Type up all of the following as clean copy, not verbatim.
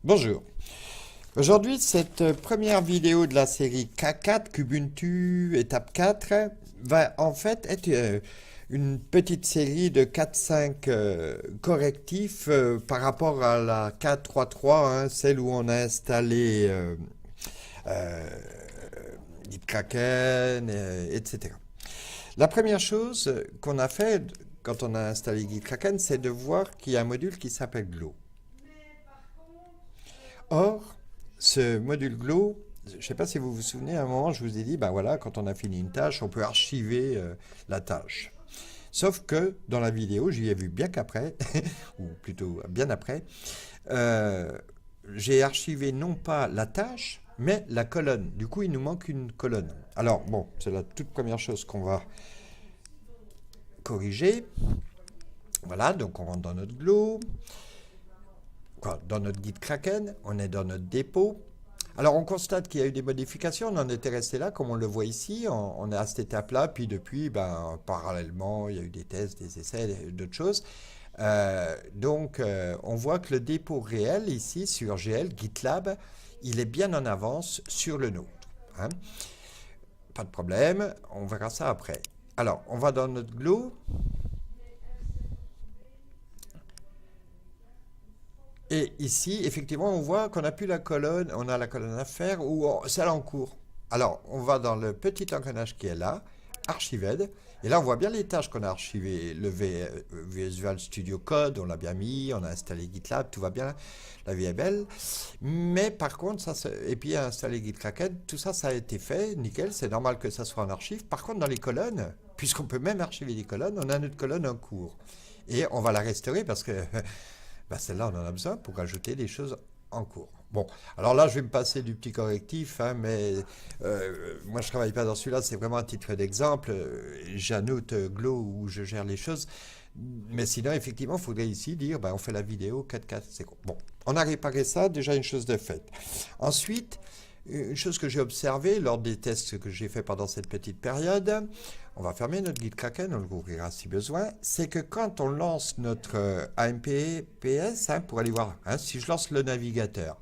Bonjour. Aujourd'hui, cette première vidéo de la série K4, Kubuntu, étape 4, va en fait être une petite série de 4-5 correctifs par rapport à la K3.3, hein, celle où on a installé euh, Gitkraken, etc. La première chose qu'on a fait quand on a installé Gitkraken, c'est de voir qu'il y a un module qui s'appelle Glow. Or, ce module Glow, je ne sais pas si vous vous souvenez, à un moment, je vous ai dit, ben voilà, quand on a fini une tâche, on peut archiver la tâche. Sauf que dans la vidéo, j'y ai vu bien qu'après, ou plutôt bien après, euh, j'ai archivé non pas la tâche, mais la colonne. Du coup, il nous manque une colonne. Alors, bon, c'est la toute première chose qu'on va corriger. Voilà, donc on rentre dans notre Glow. Dans notre guide Kraken, on est dans notre dépôt. Alors on constate qu'il y a eu des modifications, on en était resté là, comme on le voit ici, on est à cette étape-là, puis depuis, parallèlement, il y a eu des tests, des essais, d'autres choses. On voit que le dépôt réel ici sur GL, GitLab, il est bien en avance sur le nôtre, hein. Pas de problème, on verra ça après. Alors, on va dans notre Glow. Et ici, effectivement, on voit qu'on n'a plus la colonne, on a la colonne à faire ou celle en cours. Alors, on va dans le petit engrenage qui est là, Archived, et là, on voit bien les tâches qu'on a archivées. Le Visual Studio Code, on l'a bien mis, on a installé GitLab, tout va bien, la vie est belle. Mais par contre, et puis installé GitKraken, tout ça, ça a été fait, nickel, c'est normal que ça soit en archive. Par contre, dans les colonnes, puisqu'on peut même archiver les colonnes, on a notre colonne en cours. Et on va la restaurer parce que celle-là, on en a besoin pour ajouter des choses en cours. Bon, alors là, je vais me passer du petit correctif, hein, mais moi, je ne travaille pas dans celui-là, c'est vraiment un titre d'exemple. J'annote Glow où je gère les choses. Mais sinon, effectivement, il faudrait ici dire, on fait la vidéo 4-4, c'est quoi. Bon, on a réparé ça, déjà une chose de faite. Ensuite, une chose que j'ai observée lors des tests que j'ai fait pendant cette petite période, on va fermer notre guide Kraken, on le rouvrira si besoin, c'est que quand on lance notre AMPPS, hein, pour aller voir, hein, si je lance le navigateur,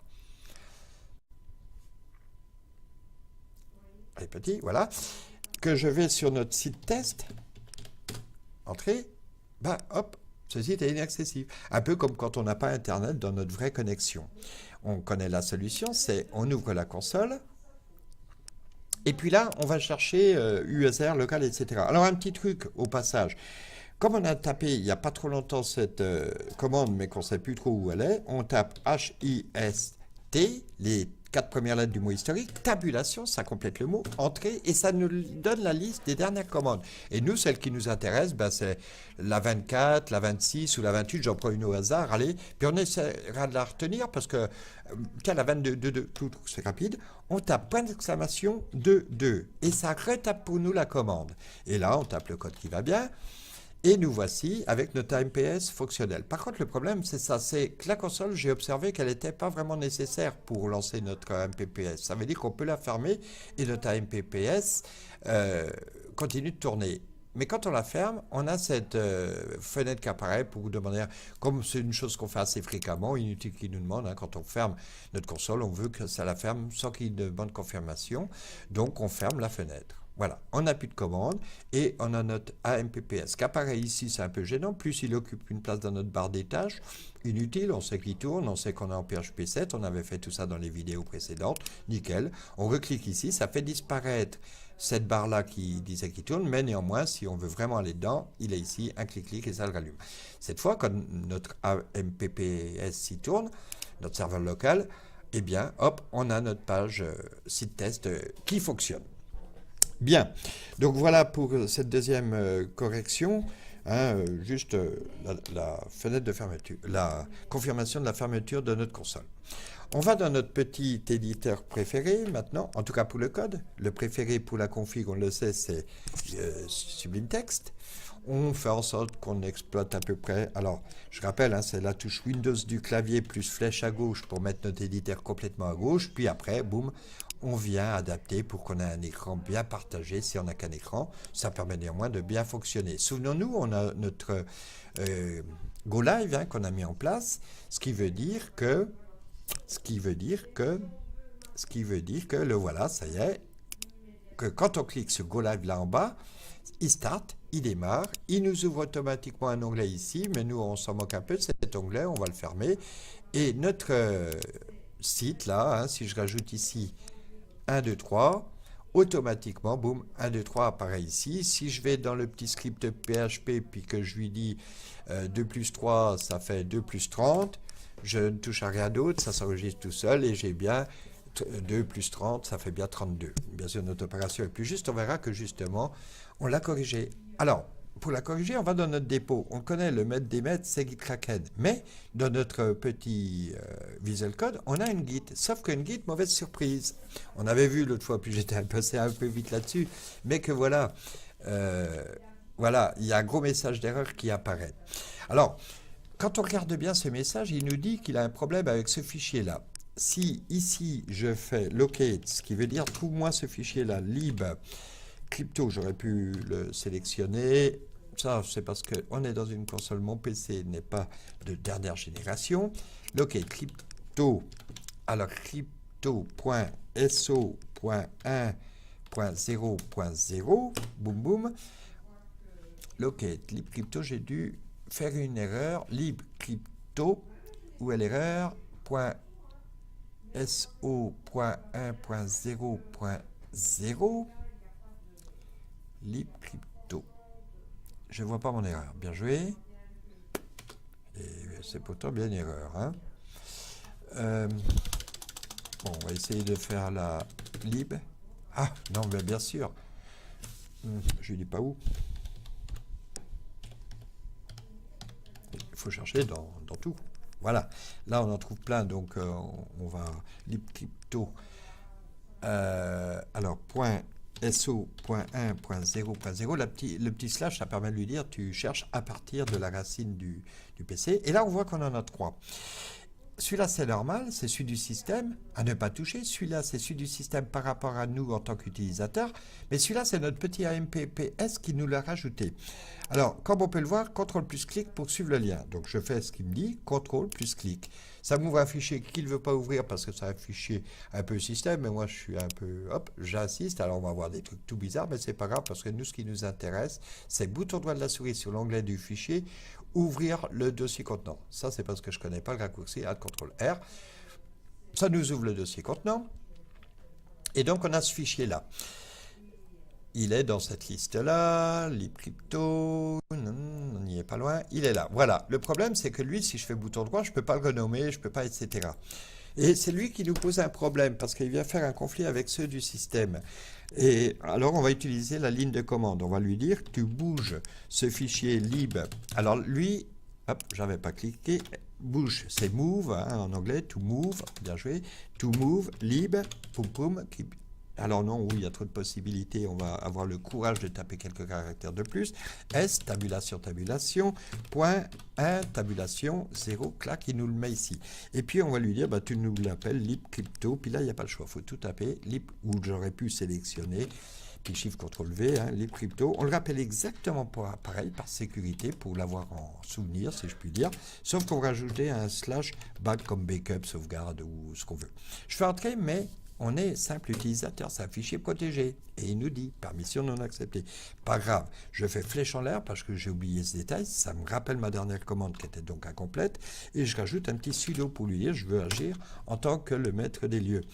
allez petit, voilà, que je vais sur notre site test, entrée, hop, ce site est inaccessible. Un peu comme quand on n'a pas Internet dans notre vraie connexion. On connaît la solution, c'est on ouvre la console, et puis là, on va chercher USR, local, etc. Alors un petit truc au passage. Comme on a tapé il n'y a pas trop longtemps cette commande, mais qu'on ne sait plus trop où elle est, on tape HIST, les 4 premières lettres du mot historique, tabulation, ça complète le mot, entrée, et ça nous donne la liste des dernières commandes. Et nous, celle qui nous intéresse, c'est la 24, la 26 ou la 28, j'en prends une au hasard, allez, puis on essaiera de la retenir parce que, tiens, la 22, 2, tout, c'est rapide, on tape point d'exclamation 2, 2, et ça retape pour nous la commande. Et là, on tape le code qui va bien, et nous voici avec notre AMPS fonctionnel. Par contre, le problème, c'est ça, c'est que la console, j'ai observé qu'elle n'était pas vraiment nécessaire pour lancer notre AMPPS. Ça veut dire qu'on peut la fermer et notre AMPPS continue de tourner. Mais quand on la ferme, on a cette fenêtre qui apparaît pour vous demander, comme c'est une chose qu'on fait assez fréquemment, inutile qu'il nous demande, hein, quand on ferme notre console, on veut que ça la ferme sans qu'il demande confirmation, donc on ferme la fenêtre. Voilà, on n'a plus de commande et on a notre AMPPS qui apparaît ici, c'est un peu gênant, plus il occupe une place dans notre barre des tâches, inutile, on sait qu'il tourne, on sait qu'on est en PHP 7, on avait fait tout ça dans les vidéos précédentes, nickel, on reclique ici, ça fait disparaître cette barre-là qui disait qu'il tourne, mais néanmoins, si on veut vraiment aller dedans, il est ici, un clic-clic et ça le rallume. Cette fois, quand notre AMPPS s'y tourne, notre serveur local, eh bien, hop, on a notre page site test qui fonctionne. Bien, donc voilà pour cette deuxième correction, hein, juste la fenêtre de fermeture, la confirmation de la fermeture de notre console. On va dans notre petit éditeur préféré maintenant, en tout cas pour le code. Le préféré pour la config, on le sait, c'est Sublime Text. On fait en sorte qu'on exploite à peu près, alors je rappelle, hein, c'est la touche Windows du clavier plus flèche à gauche pour mettre notre éditeur complètement à gauche, puis après, boum, on vient adapter pour qu'on ait un écran bien partagé. Si on n'a qu'un écran, ça permet néanmoins de bien fonctionner. Souvenons-nous, on a notre Go Live, hein, qu'on a mis en place, ce qui veut dire que Ce qui veut dire que le voilà, ça y est, que quand on clique sur Go Live là en bas, il start, il démarre, il nous ouvre automatiquement un onglet ici, mais nous on s'en moque un peu de cet onglet, on va le fermer. Et notre site là, hein, si je rajoute ici 1, 2, 3, automatiquement, boum, 1, 2, 3 apparaît ici. Si je vais dans le petit script PHP, puis que je lui dis 2 plus 3, ça fait 2 plus 30, je ne touche à rien d'autre, ça s'enregistre tout seul, et j'ai bien 2 plus 30, ça fait bien 32. Bien sûr, notre opération est plus juste, on verra que justement, on l'a corrigé. Alors, pour la corriger, on va dans notre dépôt. On connaît le maître des maîtres, c'est Gitkraken. Mais dans notre petit Visual Code, on a une Git. Sauf qu'une Git, mauvaise surprise. On avait vu l'autre fois, puis j'étais passé un peu vite là-dessus. Mais que voilà, voilà, il y a un gros message d'erreur qui apparaît. Alors, quand on regarde bien ce message, il nous dit qu'il a un problème avec ce fichier-là. Si ici, je fais locate, ce qui veut dire trouve-moi ce fichier-là, lib crypto, j'aurais pu le sélectionner. Ça, c'est parce qu'on est dans une console, mon PC n'est pas de dernière génération. Locate crypto, alors crypto.so.1.0.0, boum boum. Locate lib crypto, j'ai dû faire une erreur. Lib crypto, où est l'erreur? .so.1.0.0 lib crypto. Je ne vois pas mon erreur. Bien joué. Et c'est pourtant bien une erreur. Hein. Bon, on va essayer de faire la lib. Ah, non, mais bien sûr. Je ne dis pas où. Il faut chercher dans tout. Voilà. Là, on en trouve plein. Donc, on va lib crypto. Alors, .so.1.0.0, le petit slash, ça permet de lui dire tu cherches à partir de la racine du PC. Et là, on voit qu'on en a 3. Celui-là, c'est normal, c'est celui du système à ne pas toucher. Celui-là, c'est celui du système par rapport à nous en tant qu'utilisateurs. Mais celui-là, c'est notre petit AMPPS qui nous l'a rajouté. Alors, comme on peut le voir, CTRL plus clic pour suivre le lien. Donc, je fais ce qu'il me dit, CTRL plus clic. Ça m'ouvre un fichier qu'il ne veut pas ouvrir parce que c'est un fichier un peu système. Mais moi, je suis un peu, hop, j'insiste. Alors, on va voir des trucs tout bizarres, mais c'est pas grave parce que nous, ce qui nous intéresse, c'est bouton droit de la souris sur l'onglet du fichier, ouvrir le dossier contenant. Ça, c'est parce que je ne connais pas le raccourci Alt CTRL R. Ça nous ouvre le dossier contenant. Et donc, on a ce fichier-là. Il est dans cette liste-là, libcrypto, on n'y est pas loin, il est là. Voilà, le problème, c'est que lui, si je fais bouton droit, je ne peux pas le renommer, je ne peux pas, etc. Et c'est lui qui nous pose un problème, parce qu'il vient faire un conflit avec ceux du système. Et alors, on va utiliser la ligne de commande. On va lui dire, tu bouges ce fichier lib. Alors, lui, hop, j'avais pas cliqué, bouge, c'est move, hein, en anglais, to move, bien joué, to move, lib, poum poum, alors non, oui, il y a trop de possibilités, on va avoir le courage de taper quelques caractères de plus. S, tabulation, tabulation, point 1, tabulation, 0, clac, il nous le met ici. Et puis on va lui dire, bah, tu nous l'appelles lib crypto, puis là, il n'y a pas le choix, il faut tout taper, lib, ou j'aurais pu sélectionner, puis shift CTRL V, hein, lib crypto. On le rappelle exactement pareil, par sécurité, pour l'avoir en souvenir, si je puis dire, sauf qu'on va rajouter un slash back comme backup, sauvegarde, ou ce qu'on veut. Je fais entrer, mais on est simple utilisateur, c'est un fichier protégé. Et il nous dit, permission non acceptée. Pas grave, je fais flèche en l'air parce que j'ai oublié ce détail. Ça me rappelle ma dernière commande qui était donc incomplète. Et je rajoute un petit sudo pour lui dire, je veux agir en tant que le maître des lieux.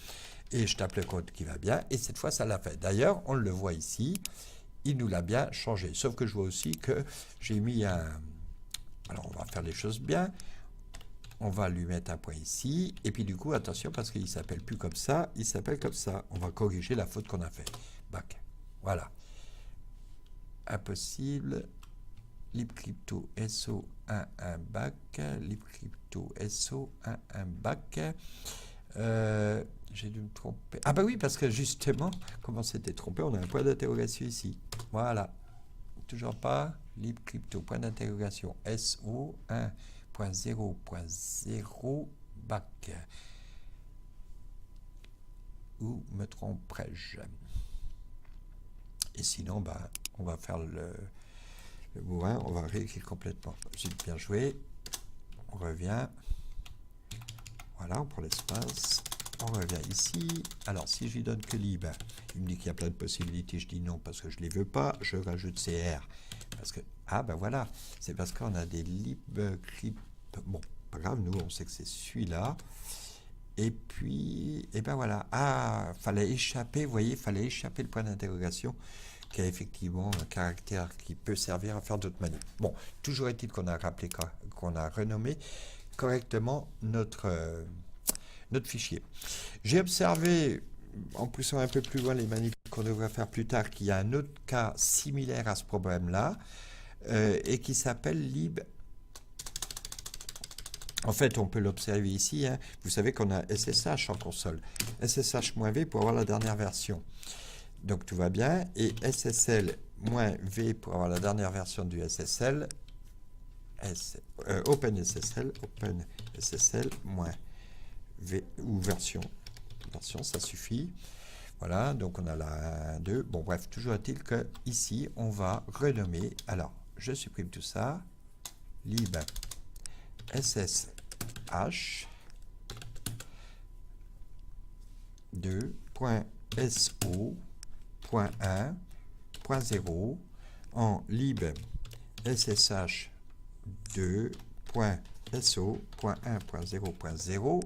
Et je tape le code qui va bien. Et cette fois, ça l'a fait. D'ailleurs, on le voit ici. Il nous l'a bien changé. Sauf que je vois aussi que j'ai mis un... Alors, on va faire les choses bien. On va lui mettre un point ici, et puis du coup, attention, parce qu'il ne s'appelle plus comme ça, il s'appelle comme ça. On va corriger la faute qu'on a fait. Back. Voilà. Impossible. libcrypto so11 back. libcrypto so11 back. J'ai dû me tromper. Ah bah oui, parce que justement, comme on s'était trompé, on a un point d'interrogation ici. Voilà. Toujours pas. libcrypto, point d'interrogation. so1. 0.0 back. Où me tromperais-je? Et sinon, bah, on va faire le bourrin, on va réécrire complètement. J'ai bien joué. On revient. Voilà. Voilà, on prend l'espace, on revient ici. Alors, si je lui donne que lib, il me dit qu'il y a plein de possibilités. Je dis non parce que je ne les veux pas. Je rajoute CR. Parce que, ah ben voilà, c'est parce qu'on a des libcrypt. Bon, pas grave, nous, on sait que c'est celui-là. Et puis, et ben voilà. Ah, fallait échapper, vous voyez, fallait échapper le point d'interrogation, qui a effectivement un caractère qui peut servir à faire d'autres manips. Bon, toujours est-il qu'on a rappelé, qu'on a renommé correctement notre fichier. J'ai observé, en poussant un peu plus loin les manips qu'on devrait faire plus tard, qu'il y a un autre cas similaire à ce problème-là, et qui s'appelle lib. En fait, on peut l'observer ici. Hein. Vous savez qu'on a SSH en console. SSH-V pour avoir la dernière version. Donc, tout va bien. Et SSL-V pour avoir la dernière version du SSL. OpenSSL. OpenSSL-V ou version. Version, ça suffit. Voilà, donc on a la 1, 2. Bon, bref, toujours est-il que ici, on va renommer. Alors, je supprime tout ça. Lib SSH 2.so.1.0 en lib SSH 2.so.1.0.0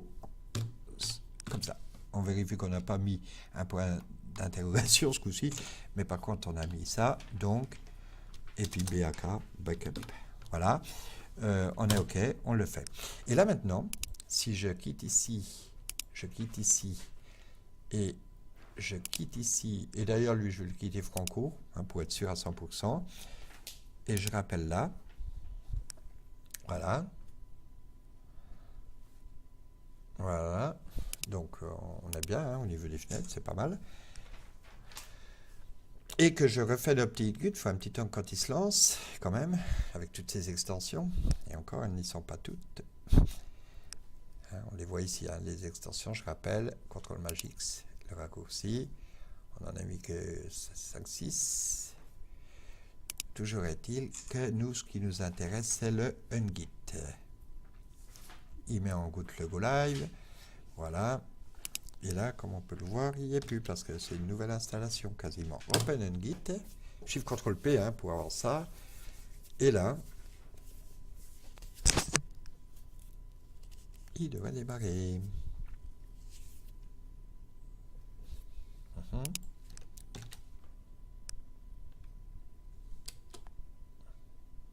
comme ça. On vérifie qu'on n'a pas mis un point d'interrogation ce coup-ci, mais par contre on a mis ça, donc, et puis BAK, backup. Voilà. On est OK, on le fait. Et là maintenant, si je quitte ici, et je quitte ici, et d'ailleurs lui je vais le quitter franco, hein, pour être sûr à 100%, et je rappelle là, voilà, voilà, donc on est bien hein, au niveau des fenêtres, c'est pas mal. Et que je refais le petit gut, il faut un petit temps quand il se lance, quand même, avec toutes ces extensions. Et encore, elles n'y sont pas toutes. Hein, on les voit ici, hein, les extensions, je rappelle, CTRL-MAJ-X, le raccourci. On en a mis que 5, 6. Toujours est-il que nous, ce qui nous intéresse, c'est le ungit. Il met en route le go live. Voilà. Et là, comme on peut le voir, il n'y est plus parce que c'est une nouvelle installation quasiment. Open ungit, Shift CTRL P hein, pour avoir ça. Et là, il devrait démarrer.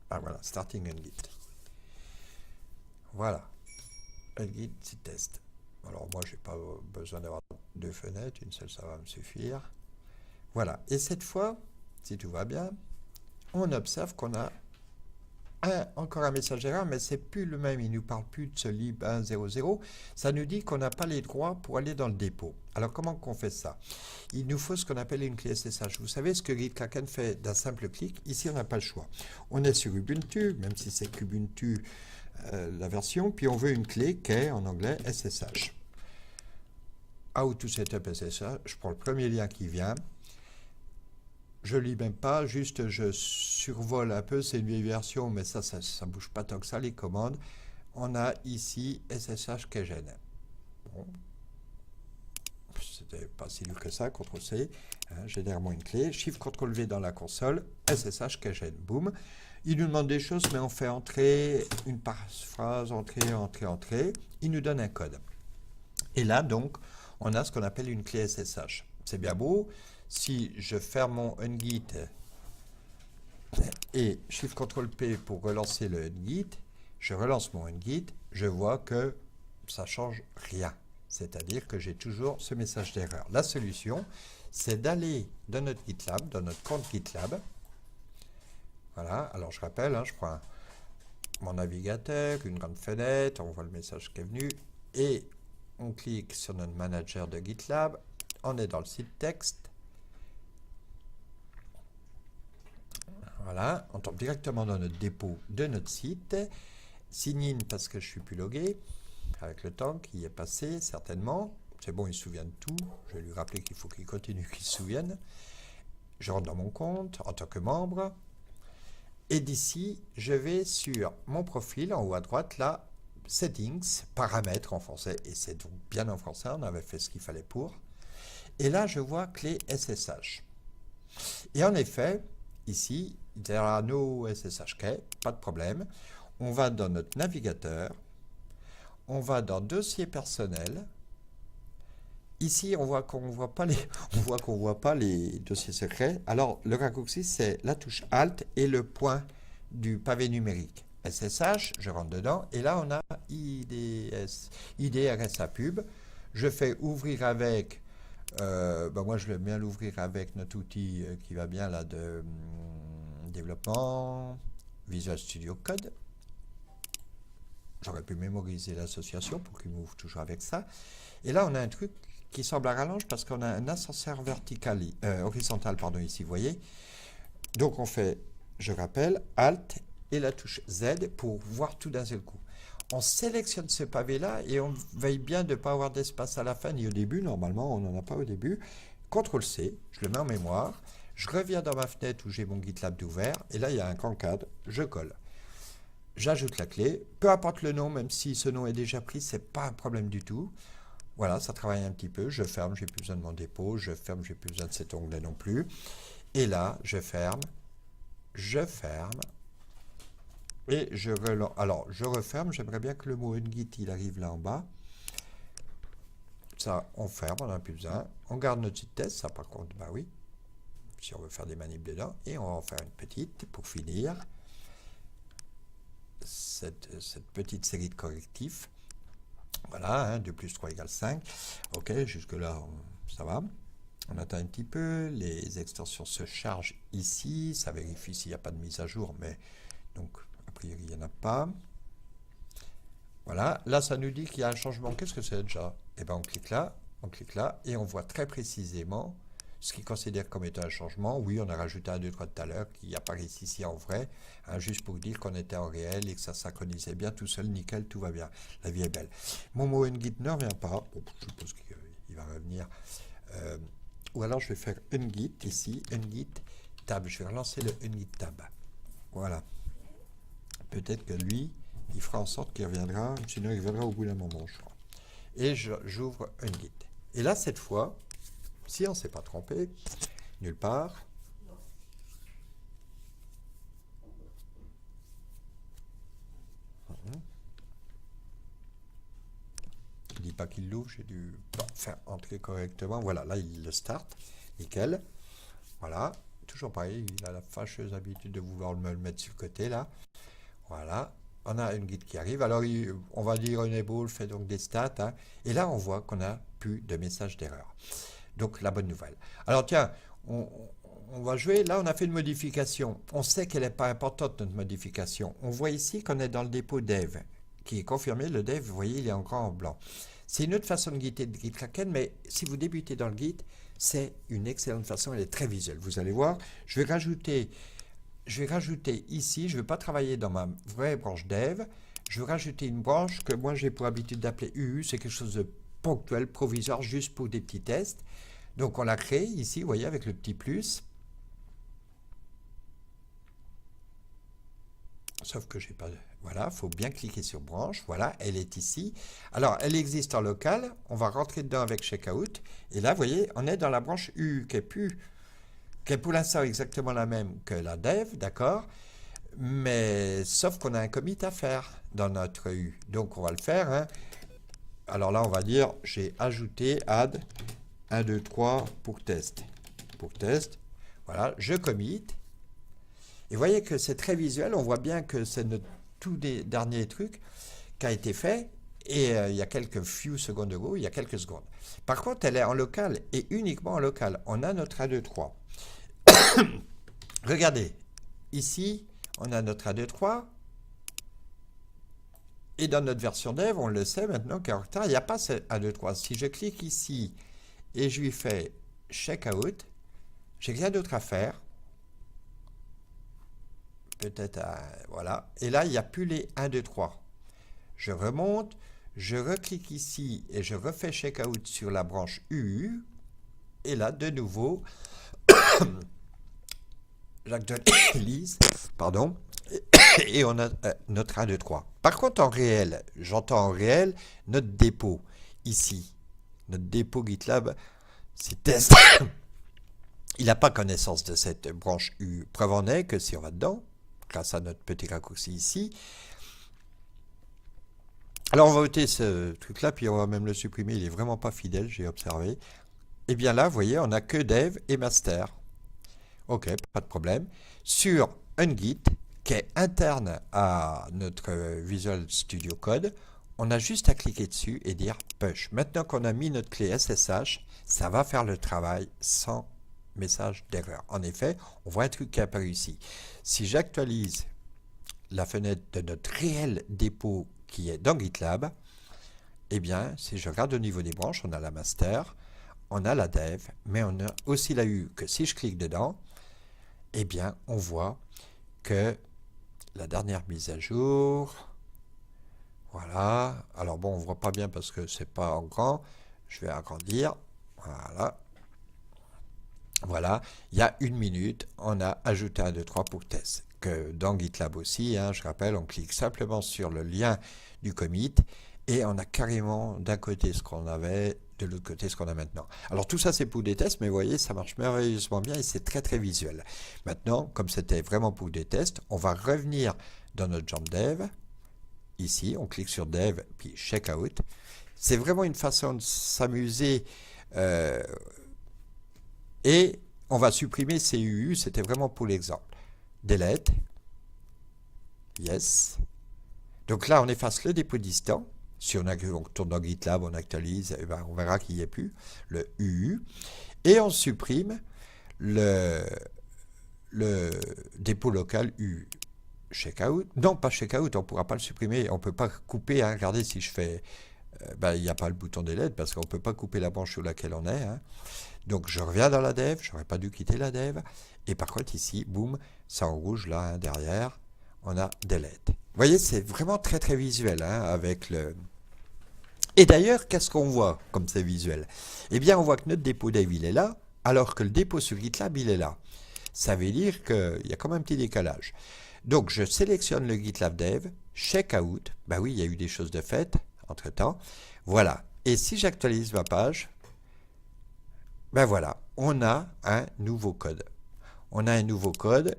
Ah voilà, starting ungit. Voilà. Ungit, c'est test. Alors moi, je n'ai pas besoin d'avoir deux fenêtres, une seule, ça va me suffire. Voilà. Et cette fois, si tout va bien, on observe qu'on a encore un message d'erreur, mais c'est plus le même. Il ne nous parle plus de ce lib 1.0.0. Ça nous dit qu'on n'a pas les droits pour aller dans le dépôt. Alors, comment qu'on fait ça? Il nous faut ce qu'on appelle une clé SSH. Vous savez ce que Gitkraken fait d'un simple clic? Ici, on n'a pas le choix. On est sur Ubuntu, même si c'est Kubuntu la version, puis on veut une clé qui est en anglais SSH. How to setup SSH, je prends le premier lien qui vient, je lis même pas, juste je survole un peu, c'est une vieille version, mais ça bouge pas tant que ça, les commandes. On a ici SSH Kgen. Bon. C'était pas si dur que ça, CTRL-C, hein, génère une clé, Shift CTRL-V dans la console, SSH Kgen, boum. Il nous demande des choses, mais on fait entrer une phrase, entrer. Il nous donne un code. Et là, donc, on a ce qu'on appelle une clé SSH. C'est bien beau. Si je ferme mon ungit et Shift CTRL P pour relancer le ungit, je relance mon ungit, je vois que ça ne change rien. C'est-à-dire que j'ai toujours ce message d'erreur. La solution, c'est d'aller dans notre GitLab, dans notre compte GitLab. Voilà, alors je rappelle, hein, je prends mon navigateur, une grande fenêtre, on voit le message qui est venu, et on clique sur notre manager de GitLab, on est dans le site texte. Voilà, on tombe directement dans notre dépôt de notre site. Sign in parce que je ne suis plus logué, avec le temps qui est passé, certainement. C'est bon, il se souvient de tout. Je vais lui rappeler qu'il faut qu'il continue, qu'il se souvienne. Je rentre dans mon compte en tant que membre. Et d'ici, je vais sur mon profil, en haut à droite, là, Settings, paramètres en français, et c'est donc bien en français, on avait fait ce qu'il fallait pour. Et là, je vois clé SSH. Et en effet, ici, il y aura no SSH key, pas de problème. On va dans notre navigateur, on va dans dossier personnel. Ici, on voit qu'on voit pas les dossiers secrets. Alors, le raccourci, c'est la touche Alt et le point du pavé numérique. SSH, je rentre dedans, et là, on a ID RSA pub. Je fais ouvrir avec, moi, je vais bien l'ouvrir avec notre outil qui va bien là de développement, Visual Studio Code. J'aurais pu mémoriser l'association pour qu'il m'ouvre toujours avec ça. Et là, on a un truc qui semble à rallonge parce qu'on a un ascenseur horizontal, ici, vous voyez. Donc, on fait, je rappelle, Alt et la touche Z pour voir tout d'un seul coup. On sélectionne ce pavé-là et on veille bien de ne pas avoir d'espace à la fin ni au début. Normalement, on n'en a pas au début. CTRL-C, je le mets en mémoire. Je reviens dans ma fenêtre où j'ai mon GitLab d'ouvert. Et là, il y a un cancade. Je colle. J'ajoute la clé. Peu importe le nom, même si ce nom est déjà pris, ce n'est pas un problème du tout. Voilà, ça travaille un petit peu. Je ferme, j'ai plus besoin de mon dépôt. Je ferme, j'ai plus besoin de cet onglet non plus. Et là, je ferme. Et je relance. Alors, je referme. J'aimerais bien que le mot Ungit, il arrive là en bas. Ça, on ferme, on n'en a plus besoin. On garde notre petite test. Ça, par contre, bah oui. Si on veut faire des manips dedans. Et on va en faire une petite pour finir cette petite série de correctifs. Voilà, hein, 2 plus 3 égale 5. Ok, jusque-là, ça va. On attend un petit peu. Les extensions se chargent ici. Ça vérifie s'il n'y a pas de mise à jour, mais donc, a priori, il n'y en a pas. Voilà, là, ça nous dit qu'il y a un changement. Qu'est-ce que c'est déjà? Eh bien, on clique là, et on voit très précisément ce qu'il considère comme étant un changement. Oui, on a rajouté un 2, 3 tout à l'heure qui apparaissent ici en vrai, hein, juste pour dire qu'on était en réel et que ça synchronisait bien tout seul, nickel, tout va bien. La vie est belle. Mon mot Ungit ne revient pas. Bon, je suppose qu'il va revenir. Ou alors, je vais faire Ungit ici, Ungit tab. Je vais relancer le Ungit tab. Voilà. Peut-être que lui, il fera en sorte qu'il reviendra, sinon il reviendra au bout d'un moment, je crois. Et j'ouvre Ungit. Et là, cette fois, si on ne s'est pas trompé, nulle part, il ne dit pas qu'il l'ouvre, j'ai dû faire entrer correctement. Voilà, là, il le start, nickel. Voilà, toujours pareil, il a la fâcheuse habitude de vouloir me le mettre sur le côté, là. Voilà, on a une guide qui arrive. Alors, on va dire Enable fait donc des stats. Hein, et là, on voit qu'on n'a plus de message d'erreur. Donc, la bonne nouvelle. Alors, tiens, on va jouer. Là, on a fait une modification. On sait qu'elle n'est pas importante, notre modification. On voit ici qu'on est dans le dépôt dev, qui est confirmé. Le dev, vous voyez, il est encore en blanc. C'est une autre façon de guider de Gitkraken, mais si vous débutez dans le Git, c'est une excellente façon. Elle est très visuelle. Vous allez voir, je vais rajouter ici, je ne vais pas travailler dans ma vraie branche dev, je vais rajouter une branche que moi j'ai pour habitude d'appeler UU, c'est quelque chose de ponctuel, provisoire, juste pour des petits tests. Donc on l'a créé ici, vous voyez, avec le petit plus. Sauf que j'ai pas... Voilà, il faut bien cliquer sur branche. Voilà, elle est ici. Alors, elle existe en local. On va rentrer dedans avec checkout. Et là, vous voyez, on est dans la branche UU qui est pour l'instant exactement la même que la dev, d'accord? Mais sauf qu'on a un commit à faire dans notre U. Donc, on va le faire. Hein. Alors là, on va dire, j'ai ajouté add 1, 2, 3 pour test. Pour test. Voilà, je commit. Et vous voyez que c'est très visuel. On voit bien que c'est notre tout dernier truc qui a été fait. Et il y a quelques few secondes ago, il y a quelques secondes. Par contre, elle est en local et uniquement en local. On a notre 1, 2, 3. Regardez, ici, on a notre 1, 2, 3. Et dans notre version dev, on le sait maintenant qu'en retard, il n'y a pas ce 1, 2, 3. Si je clique ici et je lui fais checkout, j'ai rien d'autre à faire. Peut-être, voilà. Et là, il n'y a plus les 1, 2, 3. Je remonte, je reclique ici et je refais checkout sur la branche UU. Et là, de nouveau, j'actualise, pardon, et on a notre 1, 2, 3. Par contre, en réel, j'entends en réel notre dépôt, ici. Notre dépôt GitLab, c'est test. Il n'a pas connaissance de cette branche U. Preuve en est que si on va dedans, grâce à notre petit raccourci ici, alors on va ôter ce truc-là, puis on va même le supprimer, il n'est vraiment pas fidèle, j'ai observé. Et bien là, vous voyez, on n'a que dev et master. Ok, pas de problème. Sur un Git, qui est interne à notre Visual Studio Code, on a juste à cliquer dessus et dire push. Maintenant qu'on a mis notre clé SSH, ça va faire le travail sans message d'erreur. En effet, on voit un truc qui est apparu ici. Si j'actualise la fenêtre de notre réel dépôt qui est dans GitLab, eh bien, si je regarde au niveau des branches, on a la master, on a la dev, mais on a aussi la U, que si je clique dedans, eh bien, on voit que la dernière mise à jour, voilà, alors bon, on ne voit pas bien parce que c'est pas en grand, je vais agrandir, voilà, voilà, il y a 1 minute, on a ajouté un 2, 3 pour test. Que dans GitLab aussi, hein, je rappelle, on clique simplement sur le lien du commit et on a carrément d'un côté ce qu'on avait, de l'autre côté ce qu'on a maintenant. Alors tout ça c'est pour des tests, mais vous voyez, ça marche merveilleusement bien et c'est très très visuel. Maintenant, comme c'était vraiment pour des tests, on va revenir dans notre jambe dev. Ici, on clique sur dev, puis checkout. C'est vraiment une façon de s'amuser et on va supprimer ces UU, c'était vraiment pour l'exemple. Delete. Yes. Donc là, on efface le dépôt distant. Si on tourne dans GitLab, on actualise, et ben on verra qu'il n'y ait plus le UU. Et on supprime le dépôt local UU. Checkout. Non, pas checkout, on ne pourra pas le supprimer. On ne peut pas couper. Hein. Regardez si je fais... il n'y a pas le bouton delete parce qu'on ne peut pas couper la branche sur laquelle on est. Hein. Donc je reviens dans la dev, j'aurais pas dû quitter la dev. Et par contre ici, boum, ça en rouge là, hein, derrière, on a delete. Vous voyez, c'est vraiment très très visuel hein, avec le... Et d'ailleurs, qu'est-ce qu'on voit comme c'est visuel? Eh bien, on voit que notre dépôt dev, il est là, alors que le dépôt sur GitLab, il est là. Ça veut dire qu'il y a comme un petit décalage. Donc, je sélectionne le GitLab dev, checkout, ben oui, il y a eu des choses de faites entre-temps. Voilà. Et si j'actualise ma page, ben voilà, on a un nouveau code. On a un nouveau code.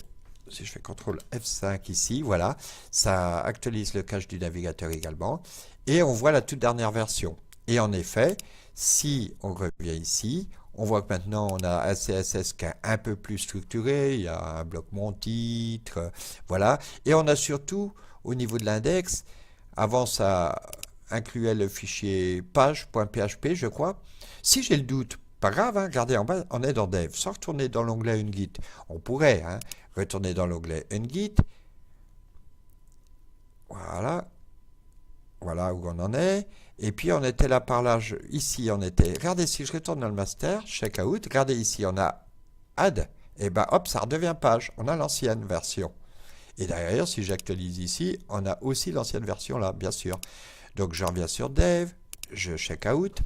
Si je fais CTRL F5 ici, voilà, ça actualise le cache du navigateur également. Et on voit la toute dernière version. Et en effet, si on revient ici, on voit que maintenant on a un CSS qui est un peu plus structuré. Il y a un bloc mon titre, voilà. Et on a surtout, au niveau de l'index, avant ça incluait le fichier page.php, je crois. Si j'ai le doute, pas grave, hein, regardez en bas, on est dans Dev. Sans retourner dans l'onglet Ungit, on pourrait hein, retourner dans l'onglet Ungit. Voilà. Voilà où on en est. Et puis on était là par là, ici on était. Regardez, si je retourne dans le master, checkout, regardez ici, on a add. Et ben hop, ça redevient page. On a l'ancienne version. Et derrière, si j'actualise ici, on a aussi l'ancienne version là, bien sûr. Donc je reviens sur Dev, je checkout.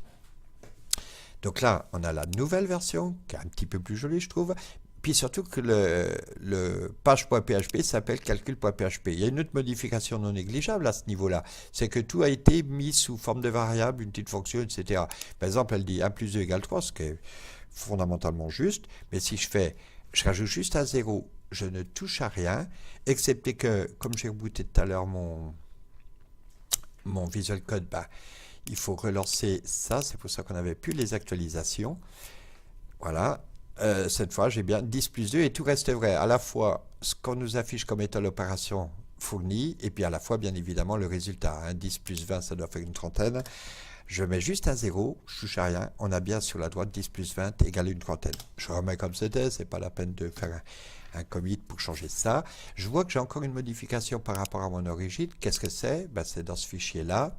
Donc là, on a la nouvelle version, qui est un petit peu plus jolie, je trouve. Puis surtout que le page.php s'appelle calcul.php. Il y a une autre modification non négligeable à ce niveau-là. C'est que tout a été mis sous forme de variable, une petite fonction, etc. Par exemple, elle dit 1 plus 2 égale 3, ce qui est fondamentalement juste. Mais si je rajoute juste un 0, je ne touche à rien, excepté que, comme j'ai rebooté tout à l'heure mon Visual Code, il faut relancer ça, c'est pour ça qu'on n'avait plus les actualisations. Voilà, cette fois j'ai bien 10 plus 2 et tout reste vrai. À la fois ce qu'on nous affiche comme étant l'opération fournie et puis à la fois bien évidemment le résultat. Hein. 10 plus 20, ça doit faire une trentaine. Je mets juste un 0, je touche à rien. On a bien sur la droite 10 plus 20 égale une trentaine. Je remets comme c'était, c'est pas la peine de faire un commit pour changer ça. Je vois que j'ai encore une modification par rapport à mon origine. Qu'est-ce que c'est? C'est dans ce fichier-là.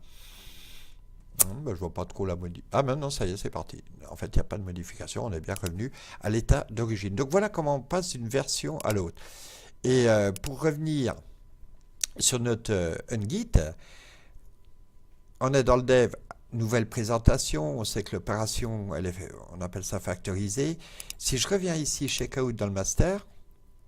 Je vois pas trop la modification. Ah maintenant ça y est, c'est parti. En fait, il n'y a pas de modification, on est bien revenu à l'état d'origine. Donc voilà comment on passe d'une version à l'autre. Et pour revenir sur notre Ungit, on est dans le dev, nouvelle présentation, on sait que l'opération, on appelle ça factorisée. Si je reviens ici, checkout dans le master,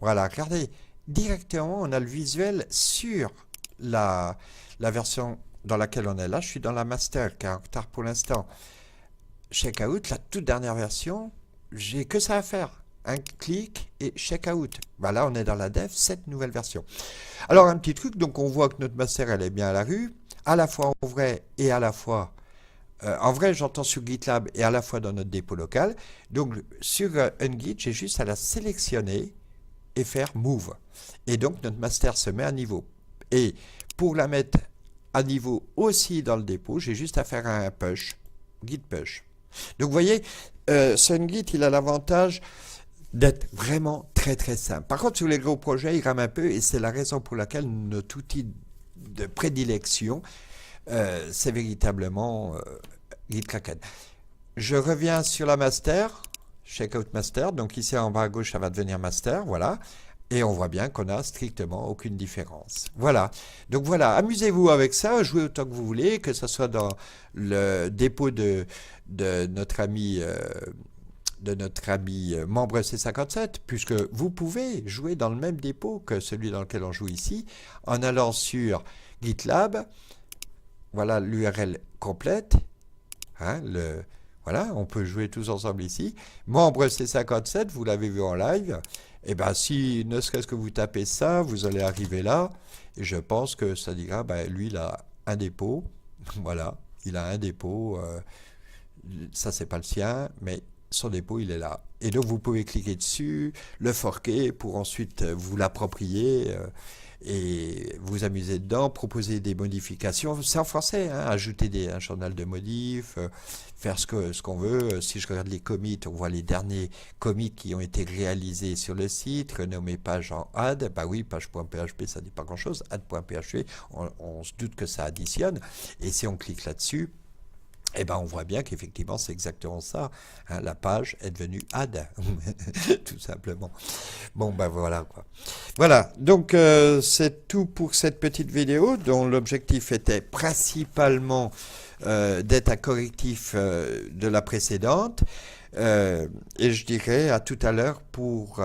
voilà, regardez, directement, on a le visuel sur la version dans laquelle on est. Là, je suis dans la master, qui est en retard pour l'instant. Checkout, la toute dernière version, j'ai que ça à faire. Un clic et checkout. Voilà, on est dans la dev, cette nouvelle version. Alors, un petit truc, donc on voit que notre master, elle est bien à la rue, à la fois en vrai et à la fois... en vrai, j'entends sur GitLab et à la fois dans notre dépôt local. Donc, sur Ungit, j'ai juste à la sélectionner et faire Move. Et donc, notre master se met à niveau. Et pour la mettre à niveau aussi dans le dépôt, j'ai juste à faire un push, Git push. Donc, vous voyez, Ungit, il a l'avantage d'être vraiment très très simple. Par contre, sur les gros projets, il rame un peu et c'est la raison pour laquelle notre outil de prédilection, c'est véritablement GitKraken. Je reviens sur la master, checkout master, donc ici en bas à gauche, ça va devenir master, voilà. Et on voit bien qu'on n'a strictement aucune différence. Voilà. Donc voilà, amusez-vous avec ça, jouez autant que vous voulez, que ce soit dans le dépôt de notre ami... membre C57, puisque vous pouvez jouer dans le même dépôt que celui dans lequel on joue ici, en allant sur GitLab, voilà l'URL complète, hein, voilà, on peut jouer tous ensemble ici, membre C57, vous l'avez vu en live, et bien si ne serait-ce que vous tapez ça, vous allez arriver là, et je pense que ça dira, ben, lui il a un dépôt, voilà, il a un dépôt, ça c'est pas le sien, mais son dépôt, il est là. Et donc, vous pouvez cliquer dessus, le forquer pour ensuite vous l'approprier et vous amuser dedans, proposer des modifications. C'est en français, hein, ajouter un journal de modifs, faire ce qu'on veut. Si je regarde les commits, on voit les derniers commits qui ont été réalisés sur le site, renommer page en add. Bah oui, page.php, ça dit pas grand-chose. Add.php, on se doute que ça additionne. Et si on clique là-dessus, eh ben, on voit bien qu'effectivement, c'est exactement ça. Hein, la page est devenue add, tout simplement. Bon, ben voilà, quoi. Voilà, donc c'est tout pour cette petite vidéo dont l'objectif était principalement d'être un correctif de la précédente. Et je dirais à tout à l'heure pour...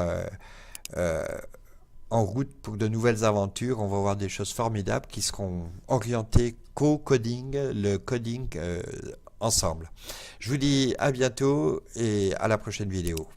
en route pour de nouvelles aventures. On va voir des choses formidables qui seront orientées co-coding, le coding ensemble. Je vous dis à bientôt et à la prochaine vidéo.